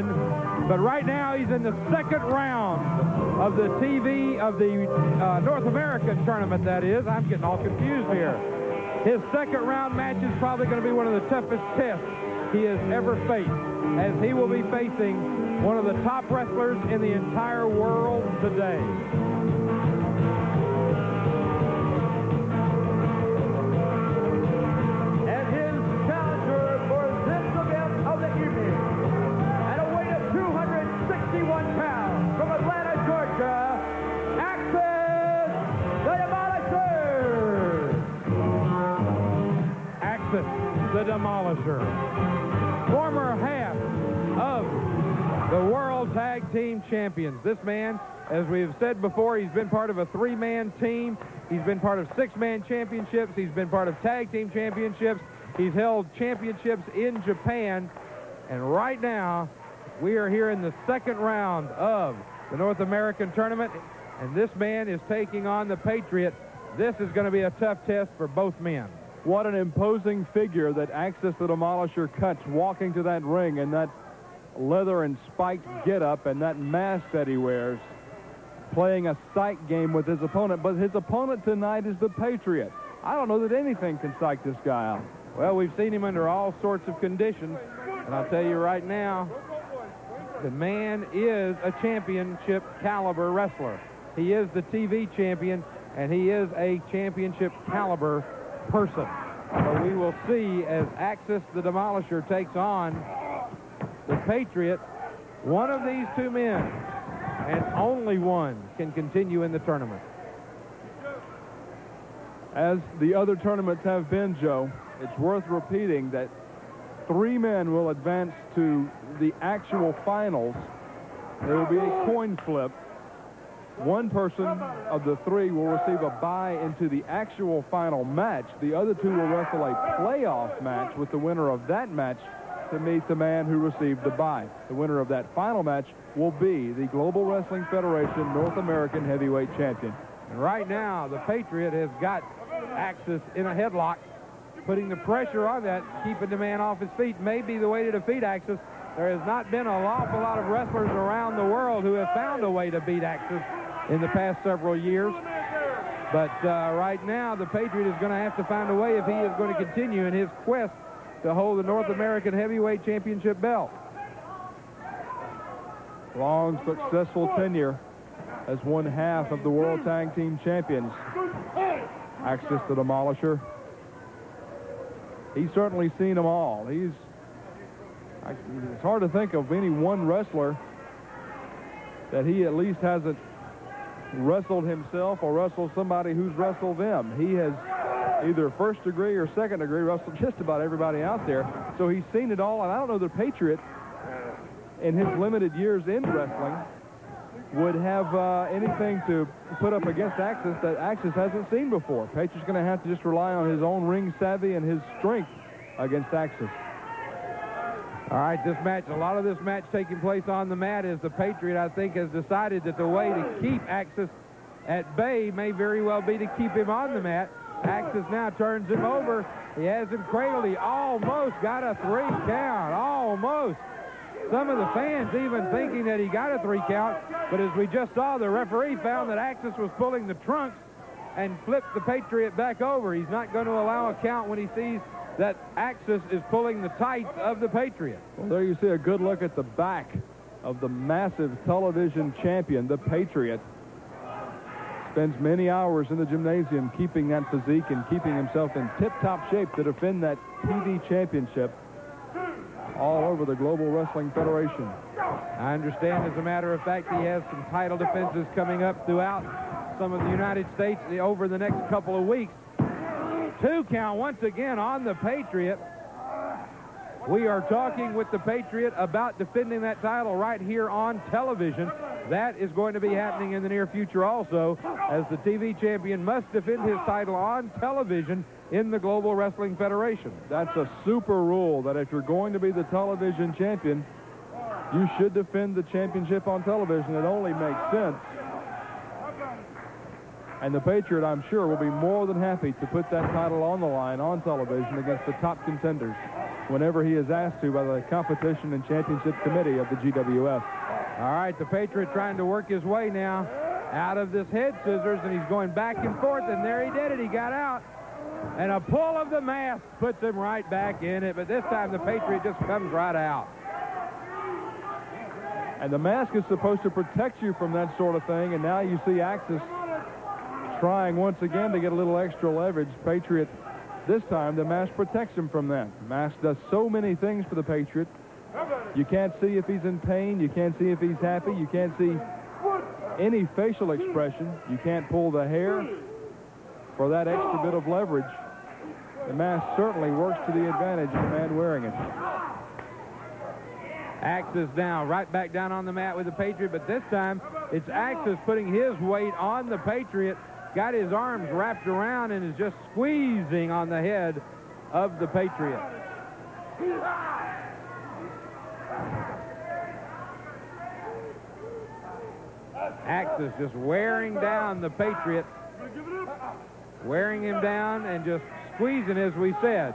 win. But right now he's in the second round of the North American tournament, that is. I'm getting all confused here. His second round match is probably going to be one of the toughest tests he has ever faced, as he will be facing one of the top wrestlers in the entire world today. And his challenger for this event of the evening, at a weight of 261 pounds, from Atlanta, Georgia, Axis the Demolisher. Axis the Demolisher, former half of the World Tag Team Champions. This man, as we have said before, he's been part of a three-man team. He's been part of six-man championships. He's been part of tag team championships. He's held championships in Japan. And right now, we are here in the second round of the North American tournament. And this man is taking on the Patriot. This is going to be a tough test for both men. What an imposing figure that Axis the Demolisher cuts walking to that ring, and that leather and spiked get-up and that mask that he wears, playing a psych game with his opponent. But his opponent tonight is the Patriot. I don't know that anything can psych this guy out. Well, we've seen him under all sorts of conditions, and I'll tell you right now, the man is a championship caliber wrestler. He is the TV champion, and he is a championship caliber person. So we will see as Axis the Demolisher takes on the Patriot. One of these two men, and only one, can continue in the tournament. As the other tournaments have been, Joe, it's worth repeating that 3 men will advance to the actual finals. There will be a coin flip. One person of the 3 will receive a bye into the actual final match. The other 2 will wrestle a playoff match with the winner of that match to meet the man who received the bye. The winner of that final match will be the Global Wrestling Federation North American Heavyweight Champion. And right now, the Patriot has got Axis in a headlock, putting the pressure on that, keeping the man off his feet. May be the way to defeat Axis. There has not been an awful lot of wrestlers around the world who have found a way to beat Axis in the past several years. But right now, the Patriot is going to have to find a way if he is going to continue in his quest to hold the North American Heavyweight Championship belt. Long, successful tenure as one half of the World Tag Team Champions. Axis the Demolisher. He's certainly seen them all. It's hard to think of any one wrestler that he at least hasn't wrestled himself or wrestled somebody who's wrestled them. He has either first degree or second degree wrestled just about everybody out there. So he's seen it all, and I don't know the Patriot in his limited years in wrestling would have anything to put up against Axis that Axis hasn't seen before. Patriot's going to have to just rely on his own ring savvy and his strength against Axis. All right, this match, a lot of this match taking place on the mat is the Patriot, I think, has decided that the way to keep Axis at bay may very well be to keep him on the mat. Axis now turns him over. He has him cradled. He almost got a 3 count. Almost. Some of the fans even thinking that he got a 3 count, but as we just saw, the referee found that Axis was pulling the trunks and flipped the Patriot back over. He's not going to allow a count when he sees that Axis is pulling the tights of the Patriot. Well, there you see a good look at the back of the massive television champion, the Patriot. Spends many hours in the gymnasium keeping that physique and keeping himself in tip-top shape to defend that TV championship all over the Global Wrestling Federation. I understand, as a matter of fact, he has some title defenses coming up throughout some of the United States over the next couple of weeks. 2 count once again on the Patriot. We are talking with the Patriot about defending that title right here on television. That is going to be happening in the near future also, as the TV champion must defend his title on television in the Global Wrestling Federation. That's a super rule, that if you're going to be the television champion, you should defend the championship on television. It only makes sense. And the Patriot, I'm sure, will be more than happy to put that title on the line on television against the top contenders. whenever he is asked to by the Competition and Championship Committee of the GWF. All right, the Patriot trying to work his way now out of this head scissors, and he's going back and forth, and there he did it. He got out. And a pull of the mask puts him right back in it, but this time the Patriot just comes right out. And the mask is supposed to protect you from that sort of thing, and now you see Axis trying once again to get a little extra leverage. Patriot, this time, the mask protects him from that. The mask does so many things for the Patriot. You can't see if he's in pain. You can't see if he's happy. You can't see any facial expression. You can't pull the hair for that extra bit of leverage. The mask certainly works to the advantage of the man wearing it. Axis now right back down on the mat with the Patriot, but this time it's Axis putting his weight on the Patriot, got his arms wrapped around and is just squeezing on the head of the Patriot. Axis just wearing down the Patriot, wearing him down and just squeezing, as we said.